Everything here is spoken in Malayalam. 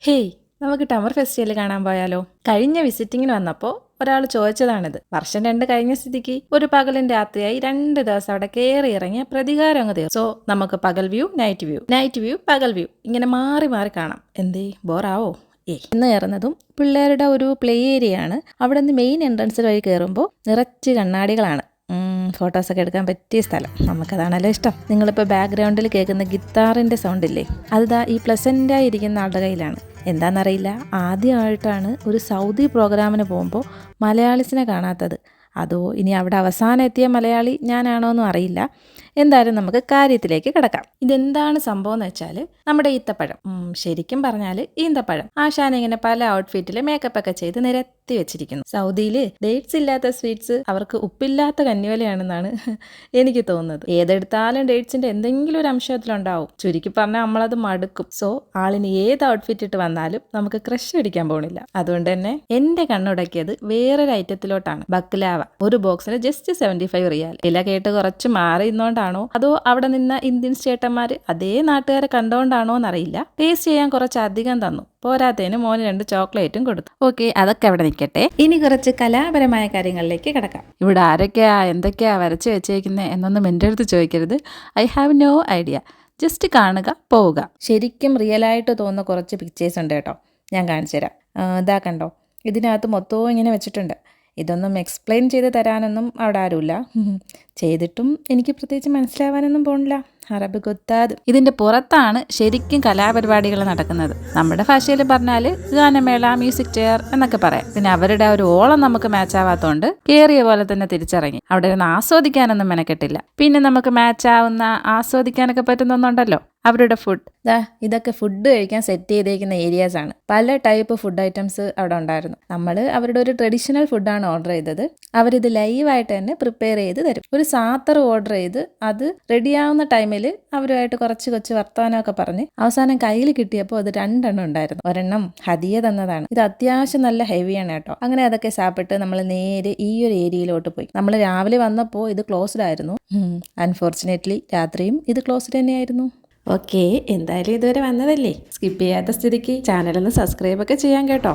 ഹേയ്, നമുക്ക് ടമർ ഫെസ്റ്റിവൽ കാണാൻ പോയാലോ? കഴിഞ്ഞ വിസിറ്റിങ്ങിന് വന്നപ്പോൾ ഒരാൾ ചോദിച്ചതാണിത്. വർഷം 2 കഴിഞ്ഞ സ്ഥിതിക്ക് ഒരു പകലും രാത്രിയായി 2 ദിവസം അവിടെ കയറി ഇറങ്ങിയ പ്രതികാരം അങ്ങ് തീർന്നു. സോ നമുക്ക് പകൽ view, night view, night view, പകൽ വ്യൂ ഇങ്ങനെ മാറി മാറി കാണാം. എന്തേ ബോറാവോ? ഇന്ന് കയറുന്നതും പിള്ളേരുടെ ഒരു പ്ലേ ഏരിയ ആണ്. അവിടെ നിന്ന് മെയിൻ എൻട്രൻസ് വഴി കയറുമ്പോൾ നിറച്ച് കണ്ണാടികളാണ്. ഫോട്ടോസൊക്കെ എടുക്കാൻ പറ്റിയ സ്ഥലം. നമുക്കതാണല്ലോ ഇഷ്ടം. നിങ്ങളിപ്പോൾ ബാക്ക്ഗ്രൗണ്ടിൽ കേൾക്കുന്ന ഗിത്താറിൻ്റെ സൗണ്ടില്ലേ, അതിതാ ഈ പ്ലസൻ്റായിരിക്കുന്ന ആളുടെ കയ്യിലാണ്. എന്താണെന്നറിയില്ല, ആദ്യമായിട്ടാണ് ഒരു സൗദി പ്രോഗ്രാമിന് പോകുമ്പോൾ മലയാളീസിനെ കാണാത്തത്. അതോ ഇനി അവിടെ അവസാനം എത്തിയ മലയാളി ഞാനാണോന്നും അറിയില്ല. എന്തായാലും നമുക്ക് കാര്യത്തിലേക്ക് കിടക്കാം. ഇതെന്താണ് സംഭവം എന്ന് വെച്ചാൽ നമ്മുടെ ഈത്തപ്പഴം, ശരിക്കും പറഞ്ഞാൽ ഈന്തപ്പഴം, ആശാൻ ഇങ്ങനെ പല ഔട്ട്ഫിറ്റിൽ മേക്കപ്പ് ഒക്കെ ചെയ്ത് നിരത്തി വെച്ചിരിക്കുന്നു. സൗദിയിൽ ഡേറ്റ്സ് ഇല്ലാത്ത സ്വീറ്റ്സ് അവർക്ക് ഉപ്പില്ലാത്ത കഞ്ഞിവലയാണെന്നാണ് എനിക്ക് തോന്നുന്നത്. ഏതെടുത്താലും ഡേറ്റ്സിന്റെ എന്തെങ്കിലും ഒരു അംശത്തിലുണ്ടാവും. ചുരുക്കി പറഞ്ഞാൽ നമ്മളത് മടുക്കും. സോ ആളിന് ഏത് ഔട്ട്ഫിറ്റ് ഇട്ട് വന്നാലും നമുക്ക് ക്രഷ് അടിക്കാൻ പോണില്ല. അതുകൊണ്ട് തന്നെ എന്റെ കണ്ണുടക്കിയത് വേറൊരു ഐറ്റത്തിലോട്ടാണ്. ബക്ലാവ ഒരു ബോക്സിന് ജസ്റ്റ് 75 റിയാൽ. ഇല കേട്ട് കുറച്ച് മാറി ഇന്നോണ്ടാണോ അതോ അവിടെ നിന്ന ഇന്ത്യൻ ചേട്ടന്മാർ അതേ നാട്ടുകാരെ കണ്ടോണ്ടാണോ എന്നറിയില്ല, ടേസ്റ്റ് ചെയ്യാൻ കുറച്ച് അധികം തന്നു. പോരാത്തതിന് മോന് 2 ചോക്ലേറ്റും കൊടുത്തു. ഓക്കെ, അതൊക്കെ അവിടെ നിൽക്കട്ടെ. ഇനി കുറച്ച് കലാപരമായ കാര്യങ്ങളിലേക്ക് കിടക്കാം. ഇവിടെ ആരൊക്കെയാ എന്തൊക്കെയാ വരച്ച് വെച്ചേക്കുന്നത് എന്നൊന്നും എൻ്റെ അടുത്ത് ചോദിക്കരുത്. I have no idea. Just കാണുക, പോവുക. ശരിക്കും റിയലായിട്ട് തോന്നുന്ന കുറച്ച് പിക്ചേഴ്സ് ഉണ്ട് കേട്ടോ, ഞാൻ കാണിച്ചു തരാം. ഇതാ കണ്ടോ, ഇതിനകത്ത് മൊത്തവും ഇങ്ങനെ വെച്ചിട്ടുണ്ട്. ഇതൊന്നും എക്സ്പ്ലെയിൻ ചെയ്ത് തരാനൊന്നും അവിടെ ആരുമില്ല. ചെയ്തിട്ടും എനിക്ക് പ്രത്യേകിച്ച് മനസ്സിലാവാനൊന്നും പോണില്ല. അറബ് ഗൊത്താത്. ഇതിൻ്റെ പുറത്താണ് ശരിക്കും കലാപരിപാടികൾ നടക്കുന്നത്. നമ്മുടെ ഭാഷയിൽ പറഞ്ഞാൽ ഗാനമേള, മ്യൂസിക് ചെയർ എന്നൊക്കെ പറയാം. പിന്നെ അവരുടെ ഒരു ഓളം നമുക്ക് മാച്ച് ആവാത്തതുകൊണ്ട് കയറിയ പോലെ തന്നെ തിരിച്ചിറങ്ങി. അവിടെ ഇരുന്ന് ആസ്വദിക്കാനൊന്നും മെനക്കെട്ടില്ല. പിന്നെ നമുക്ക് മാച്ച് ആവുന്ന, ആസ്വദിക്കാനൊക്കെ പറ്റുന്ന ഒന്നുണ്ടല്ലോ, അവരുടെ ഫുഡ്. ഇതൊക്കെ ഫുഡ് കഴിക്കാൻ സെറ്റ് ചെയ്തേക്കുന്ന ഏരിയാസ് ആണ്. പല ടൈപ്പ് ഫുഡ് ഐറ്റംസ് അവിടെ ഉണ്ടായിരുന്നു. നമ്മൾ അവരുടെ ഒരു ട്രഡീഷണൽ ഫുഡാണ് ഓർഡർ ചെയ്തത്. അവരിത് ലൈവായിട്ട് തന്നെ പ്രിപ്പയർ ചെയ്ത് തരും. ഒരു സാത്തർ ഓർഡർ ചെയ്ത് അത് റെഡിയാവുന്ന ടൈമിൽ അവരുമായിട്ട് കുറച്ച് കൊച്ചു വർത്തമാനമൊക്കെ പറഞ്ഞ് അവസാനം കയ്യിൽ കിട്ടിയപ്പോൾ അത് 2 എണ്ണം ഉണ്ടായിരുന്നു. ഒരെണ്ണം ഹദിയ തന്നതാണ്. ഇത് അത്യാവശ്യം നല്ല ഹെവിയാണ് കേട്ടോ. അങ്ങനെ അതൊക്കെ സാപ്പിട്ട് നമ്മൾ നേരെ ഈ ഒരു ഏരിയയിലോട്ട് പോയി. നമ്മൾ രാവിലെ വന്നപ്പോൾ ഇത് ക്ലോസ്ഡ് ആയിരുന്നു. അൺഫോർച്ചുനേറ്റ്ലി രാത്രിയും ഇത് ക്ലോസ്ഡ് തന്നെയായിരുന്നു. ഓക്കെ, എന്തായാലും ഇതുവരെ വന്നതല്ലേ, സ്കിപ്പ് ചെയ്യാത്ത സ്ഥിതിക്ക് ചാനലൊന്ന് സബ്സ്ക്രൈബൊക്കെ ചെയ്യാൻ കേട്ടോ.